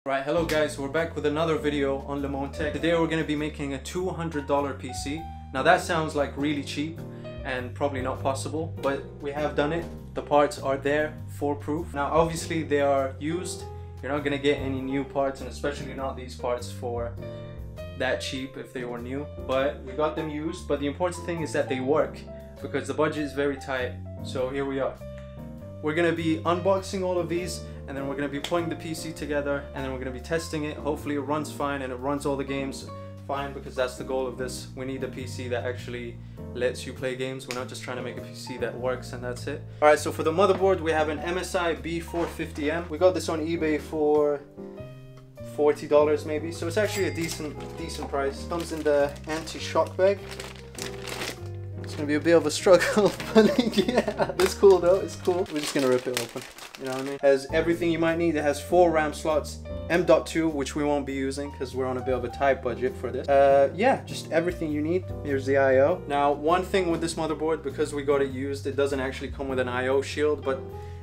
Right, hello guys, we're back with another video on Lemon Tech. Today we're going to be making a $200 PC. Now that sounds like really cheap and probably not possible, but we have done it. The parts are there for proof. Now obviously they are used. You're not going to get any new parts, and especially not these parts for that cheap if they were new. But we got them used, but the important thing is that they work because the budget is very tight. So here we are. We're going to be unboxing all of these, and then we're going to be putting the PC together, and then we're going to be testing it. Hopefully it runs fine and it runs all the games fine, because that's the goal of this. We need a PC that actually lets you play games. We're not just trying to make a PC that works and that's it. Alright, so for the motherboard we have an MSI B450M. We got this on eBay for $40 maybe, so it's actually a decent price. Comes in the anti-shock bag. It's gonna be a bit of a struggle, but yeah, it's cool though, it's cool. We're just gonna rip it open, you know what I mean? It has everything you might need. It has 4 RAM slots, M.2, which we won't be using because we're on a bit of a tight budget for this. Yeah, just everything you need. Here's the I.O. Now, one thing with this motherboard, because we got it used, it doesn't actually come with an I.O. shield, but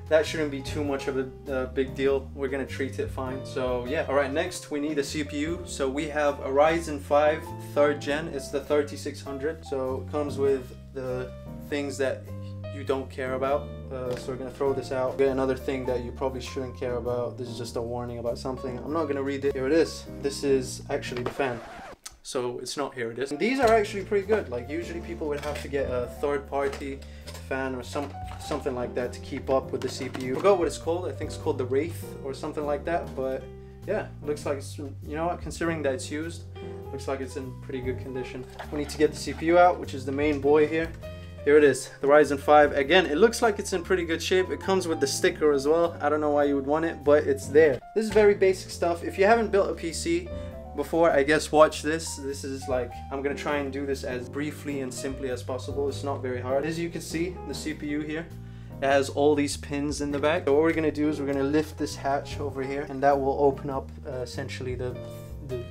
that shouldn't be too much of a big deal. We're gonna treat it fine. So yeah. Alright, next we need a CPU. So we have a Ryzen 5 3rd gen. It's the 3600. So it comes with the things that you don't care about. So we're gonna throw this out. Get another thing that you probably shouldn't care about. This is just a warning about something. I'm not gonna read it. Here it is. This is actually the fan. So it's not, here it is. And these are actually pretty good. Like usually people would have to get a third-party fan or something like that to keep up with the CPU. I forgot what it's called. I think it's called the Wraith or something like that. But yeah, looks like it's, you know what, considering that it's used, looks like it's in pretty good condition. We need to get the CPU out, which is the main boy here. Here it is, the Ryzen 5. Again, it looks like it's in pretty good shape. It comes with the sticker as well. I don't know why you would want it, but it's there. This is very basic stuff. If you haven't built a PC before, I guess watch this. This is like, I'm gonna try and do this as briefly and simply as possible. It's not very hard. As you can see, the CPU here, it has all these pins in the back. So what we're gonna do is we're gonna lift this hatch over here, and that will open up essentially the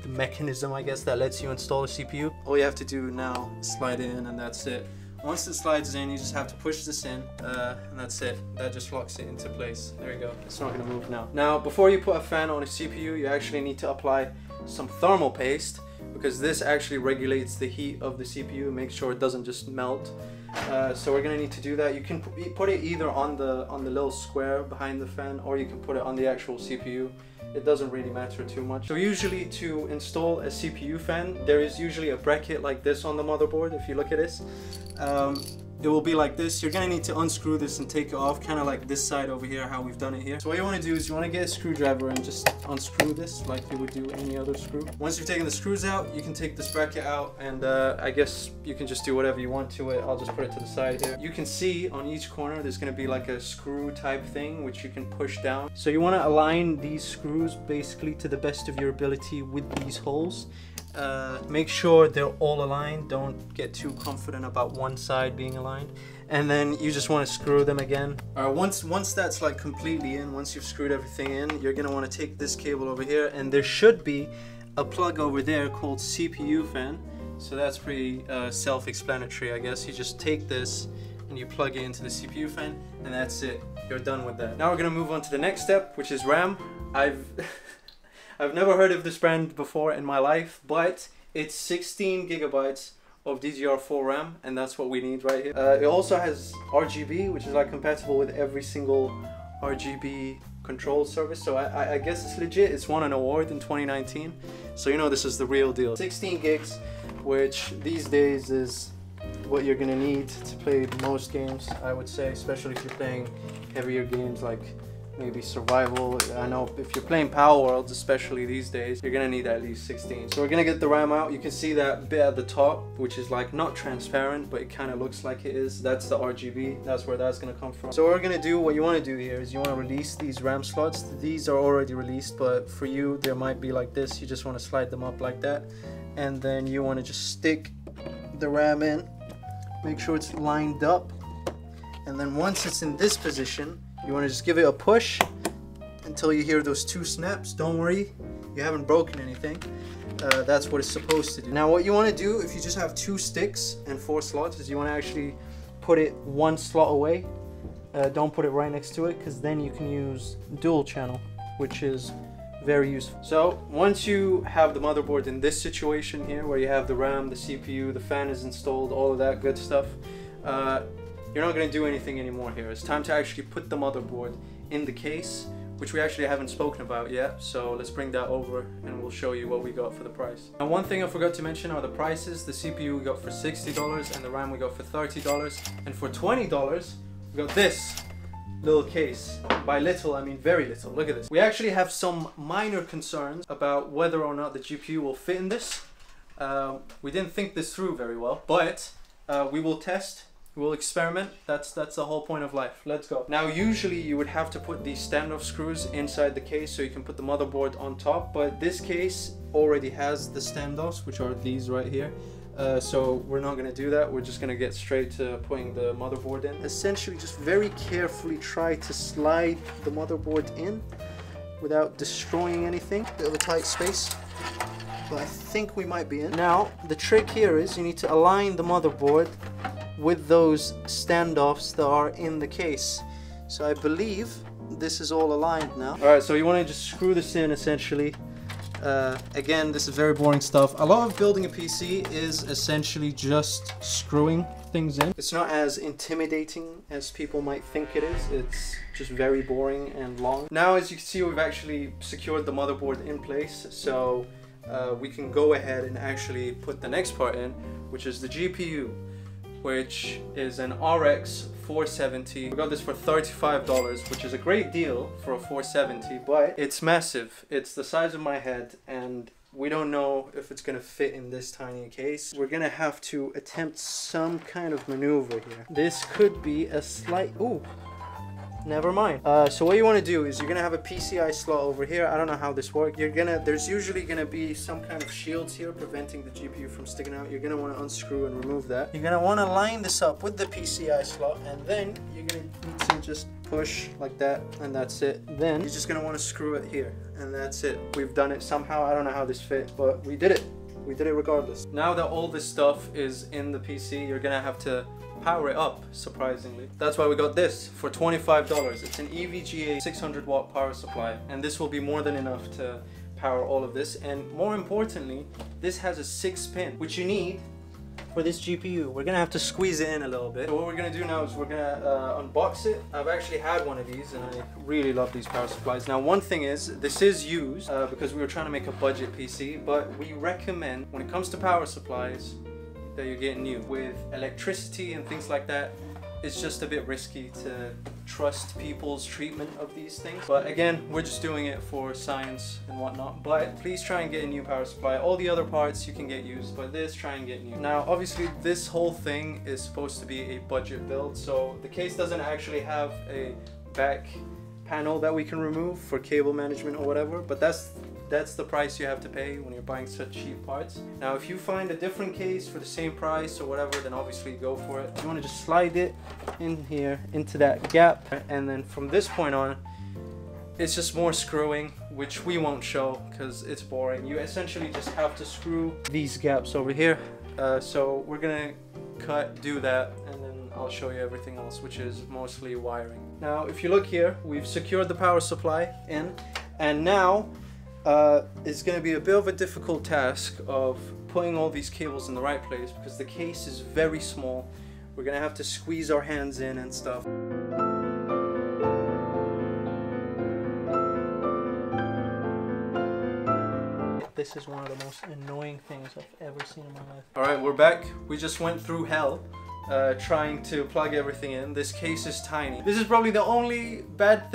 mechanism, I guess, that lets you install a CPU. All you have to do now is slide it in, and that's it. Once it slides in, you just have to push this in, and that's it. That just locks it into place. There you go. It's not gonna move now. Now, before you put a fan on a CPU, you actually need to apply some thermal paste, because this actually regulates the heat of the CPU, makes sure it doesn't just melt. So we're gonna need to do that. You can put it either on the little square behind the fan, or you can put it on the actual CPU. It doesn't really matter too much. So usually to install a CPU fan, there is usually a bracket like this on the motherboard. If you look at this, it will be like this. You're gonna need to unscrew this and take it off, kind of like this side over here, how we've done it here. So what you want to do is you want to get a screwdriver and just unscrew this like you would do any other screw. Once you've taken the screws out, you can take this bracket out, and I guess you can just do whatever you want to it. I'll just put it to the side here. You can see on each corner there's going to be like a screw type thing which you can push down. So you want to align these screws basically to the best of your ability with these holes. Make sure they're all aligned. Don't get too confident about one side being aligned, and then you just want to screw them again. Once that's like completely in, once you've screwed everything in, you're gonna want to take this cable over here, and there should be a plug over there called CPU fan. So that's pretty self-explanatory, I guess. You just take this and you plug it into the CPU fan, and that's it. You're done with that. Now we're gonna move on to the next step, which is RAM. I've never heard of this brand before in my life, but it's 16 gigabytes of DDR4 RAM, and that's what we need right here. It also has RGB, which is like compatible with every single RGB control service. So I guess it's legit. It's won an award in 2019. So you know this is the real deal. 16 gigs, which these days is what you're gonna need to play most games, I would say, especially if you're playing heavier games like maybe survival. I know if you're playing Power Worlds, especially these days, you're gonna need at least 16. So we're gonna get the RAM out. You can see that bit at the top, which is like not transparent, but it kind of looks like it is. That's the RGB. That's where that's gonna come from. So what we're gonna do, what you want to do here is you want to release these RAM slots. These are already released, but for you, there might be like this. You just want to slide them up like that, and then you want to just stick the RAM in. Make sure it's lined up, and then once it's in this position, you want to just give it a push until you hear those 2 snaps. Don't worry, you haven't broken anything. That's what it's supposed to do. Now what you want to do, if you just have 2 sticks and 4 slots, is you want to actually put it 1 slot away. Don't put it right next to it, because then you can use dual channel, which is very useful. So once you have the motherboard in this situation here, where you have the RAM, the CPU, the fan is installed, all of that good stuff, you're not going to do anything anymore here. It's time to actually put the motherboard in the case, which we actually haven't spoken about yet. So let's bring that over and we'll show you what we got for the price. Now, one thing I forgot to mention are the prices. The CPU we got for $60 and the RAM we got for $30. And for $20, we got this little case. By little, I mean very little. Look at this. We actually have some minor concerns about whether or not the GPU will fit in this. We didn't think this through very well, but we will test. We'll experiment. That's the whole point of life. Let's go. Now, usually you would have to put these standoff screws inside the case so you can put the motherboard on top, but this case already has the standoffs, which are these right here. So we're not going to do that. We're just going to get straight to putting the motherboard in. Essentially, just very carefully try to slide the motherboard in without destroying anything. Bit of a tight space, but I think we might be in. Now, the trick here is you need to align the motherboard with those standoffs that are in the case. So I believe this is all aligned now. Alright, so you want to just screw this in essentially. Again, this is very boring stuff. A lot of building a PC is essentially just screwing things in. It's not as intimidating as people might think it is. It's just very boring and long. Now, as you can see, we've actually secured the motherboard in place. So we can go ahead and actually put the next part in, which is the GPU, which is an RX 470. We got this for $35, which is a great deal for a 470, but it's massive. It's the size of my head, and we don't know if it's gonna fit in this tiny case. We're gonna have to attempt some kind of maneuver here. This could be a slight, ooh, never mind. So what you want to do is you're gonna have a PCI slot over here. I don't know how this works. There's usually gonna be some kind of shields here preventing the GPU from sticking out. You're gonna want to unscrew and remove that. You're gonna want to line this up with the PCI slot, and then you're gonna need to just push like that, and that's it. Then you're just gonna want to screw it here, and that's it. We've done it somehow. I don't know how this fit, but we did it. We did it regardless. Now that all this stuff is in the PC, you're gonna have to power it up, surprisingly. That's why we got this for $25. It's an EVGA 600 watt power supply, and this will be more than enough to power all of this. And more importantly, this has a 6-pin, which you need for this GPU. We're gonna have to squeeze it in a little bit. So what we're gonna do now is we're gonna unbox it. I've actually had one of these and I really love these power supplies. Now, one thing is, this is used because we were trying to make a budget PC, but we recommend, when it comes to power supplies, that you're getting new. With electricity and things like that, it's just a bit risky to trust people's treatment of these things. But again, we're just doing it for science and whatnot. But please try and get a new power supply. All the other parts you can get used, but this, try and get new. Now, obviously, this whole thing is supposed to be a budget build, so the case doesn't actually have a back panel that we can remove for cable management or whatever, but that's the price you have to pay when you're buying such cheap parts. Now, if you find a different case for the same price or whatever, then obviously go for it. You want to just slide it in here into that gap, and then from this point on, it's just more screwing, which we won't show because it's boring. You essentially just have to screw these gaps over here. So we're gonna do that, and then I'll show you everything else, which is mostly wiring. Now, if you look here, we've secured the power supply in, and now it's going to be a bit of a difficult task of putting all these cables in the right place because the case is very small. We're going to have to squeeze our hands in and stuff. This is one of the most annoying things I've ever seen in my life. Alright, we're back. We just went through hell trying to plug everything in. This case is tiny. This is probably the only bad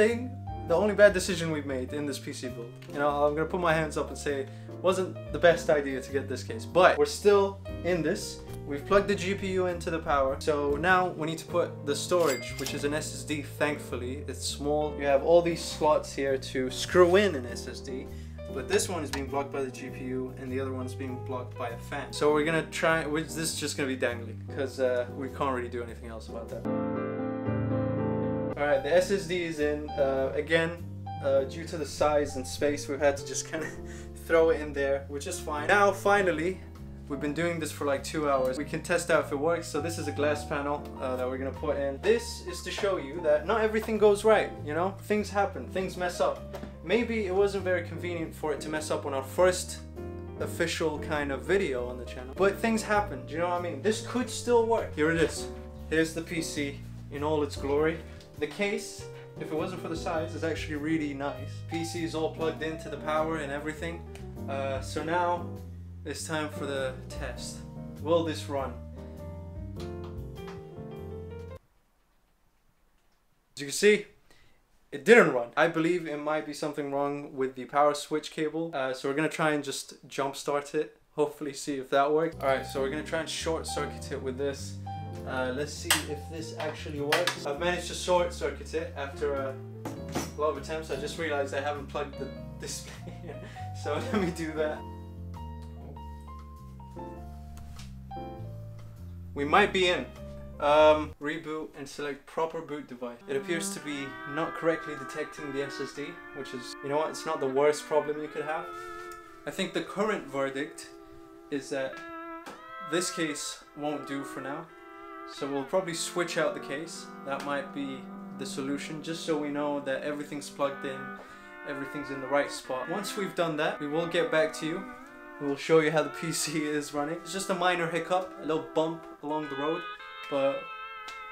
decision we've made in this PC build. You know, I'm gonna put my hands up and say it wasn't the best idea to get this case, but we're still in this. We've plugged the GPU into the power. So now we need to put the storage, which is an SSD, thankfully. It's small. You have all these slots here to screw in an SSD, but this one is being blocked by the GPU and the other one's being blocked by a fan. So we're gonna try, this is just gonna be dangling because we can't really do anything else about that. Alright, the SSD is in. Again, due to the size and space, we've had to just kind of throw it in there, which is fine. Now, finally, we've been doing this for like 2 hours. We can test out if it works. So this is a glass panel that we're gonna put in. This is to show you that not everything goes right, you know? Things happen, things mess up. maybe it wasn't very convenient for it to mess up on our first official kind of video on the channel, but things happen, do you know what I mean? This could still work. Here it is. Here's the PC in all its glory. The case, if it wasn't for the size, is actually really nice. PC is all plugged into the power and everything. So now it's time for the test. Will this run? As you can see, it didn't run. I believe it might be something wrong with the power switch cable. So we're gonna try and just jump start it. Hopefully see if that works. Alright, so we're gonna try and short circuit it with this. Let's see if this actually works. I've managed to short circuit it after a lot of attempts. I just realized I haven't plugged the display in. So let me do that. We might be in. Reboot and select proper boot device. It appears to be not correctly detecting the SSD, which is, you know what, it's not the worst problem you could have. I think the current verdict is that this case won't do for now. So we'll probably switch out the case. That might be the solution, just so we know that everything's plugged in, everything's in the right spot. Once we've done that, we will get back to you. We will show you how the PC is running. It's just a minor hiccup, a little bump along the road, but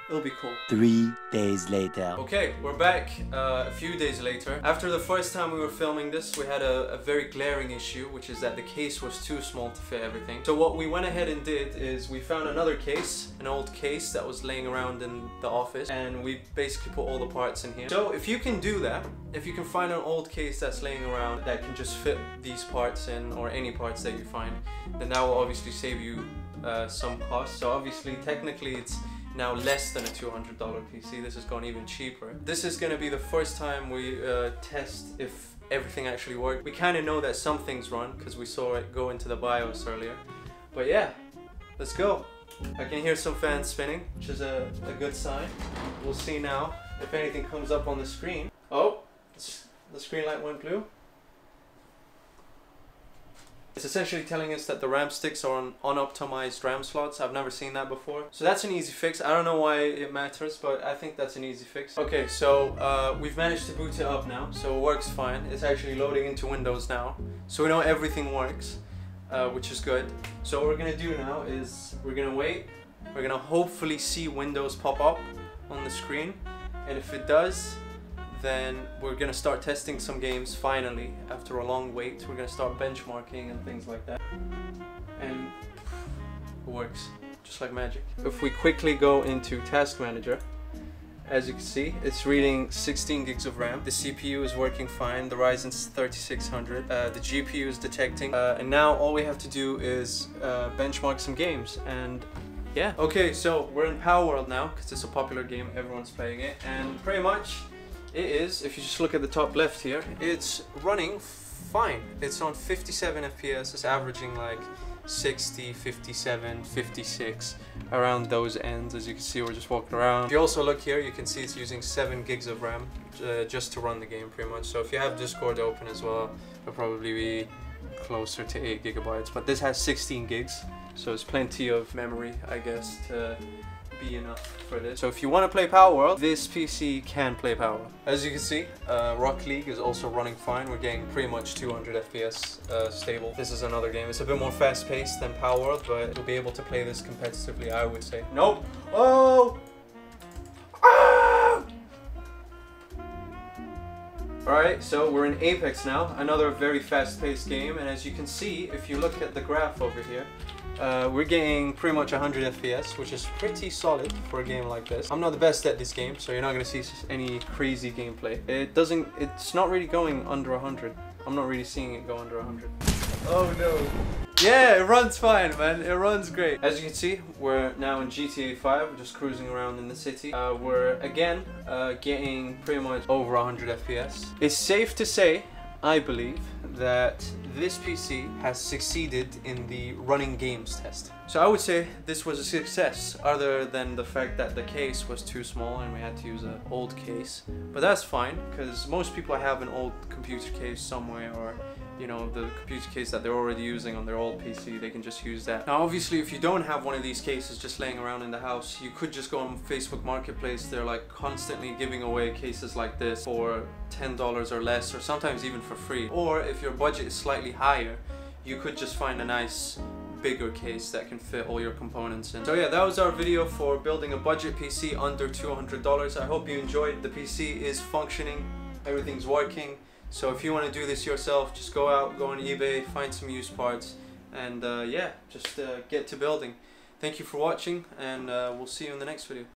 it'll be cool. 3 days later. Okay, we're back a few days later. After the first time we were filming this, we had a very glaring issue, which is that the case was too small to fit everything. So what we went ahead and did is we found another case, an old case that was laying around in the office, and we basically put all the parts in here. So if you can do that, if you can find an old case that's laying around that can just fit these parts in, or any parts that you find, then that will obviously save you some cost. So obviously, technically it's now less than a $200 PC. This has gone even cheaper. This is going to be the first time we test if everything actually worked. We kind of know that some things run because we saw it go into the BIOS earlier. But yeah, let's go. I can hear some fans spinning, which is a good sign. We'll see now if anything comes up on the screen. Oh, the screen light went blue. It's essentially telling us that the RAM sticks are on unoptimized RAM slots. I've never seen that before. So that's an easy fix. I don't know why it matters, but I think that's an easy fix. Okay, so we've managed to boot it up now, so it works fine. It's actually loading into Windows now. So we know everything works, which is good. So what we're gonna do now is we're gonna wait. We're gonna hopefully see Windows pop up on the screen. And if it does, then we're gonna start testing some games finally. After a long wait, we're gonna start benchmarking and things like that. And it works, just like magic. If we quickly go into Task Manager, as you can see, it's reading 16 gigs of RAM. The CPU is working fine, the Ryzen 3600. The GPU is detecting. And now all we have to do is benchmark some games. And yeah. Okay, so we're in Power World now, because it's a popular game, everyone's playing it. And pretty much, it is, if you just look at the top left here, it's running fine. It's on 57 FPS, it's averaging like 60, 57, 56, around those ends. As you can see, we're just walking around. If you also look here, you can see it's using 7 gigs of RAM just to run the game pretty much. So if you have Discord open as well, it'll probably be closer to 8 gigabytes. But this has 16 gigs, so it's plenty of memory, I guess, to be enough for this. So if you want to play Power World, this PC can play Power World. As you can see, Rocket League is also running fine. We're getting pretty much 200 FPS stable. This is another game. It's a bit more fast-paced than Power World, but you'll be able to play this competitively, I would say. Nope. Oh! Ah! Alright, so we're in Apex now, another very fast-paced game, and as you can see, if you look at the graph over here, we're getting pretty much 100 FPS, which is pretty solid for a game like this. I'm not the best at this game, so you're not going to see any crazy gameplay. It's not really going under 100. I'm not really seeing it go under 100. Oh no. Yeah, it runs fine, man. It runs great. As you can see, we're now in GTA 5. We're just cruising around in the city. We're again getting pretty much over 100 FPS. It's safe to say, I believe, that this PC has succeeded in the running games test. So I would say this was a success, other than the fact that the case was too small and we had to use an old case. But that's fine, because most people have an old computer case somewhere, or you know, the computer case that they're already using on their old PC, they can just use that. Now obviously if you don't have one of these cases just laying around in the house, you could just go on Facebook Marketplace. They're like constantly giving away cases like this for $10 or less, or sometimes even for free. Or if your budget is slightly higher, you could just find a nice bigger case that can fit all your components in. So yeah, that was our video for building a budget PC under $200. I hope you enjoyed. The PC is functioning, everything's working. So if you want to do this yourself, just go out, go on eBay, find some used parts, and yeah, just get to building. Thank you for watching, and we'll see you in the next video.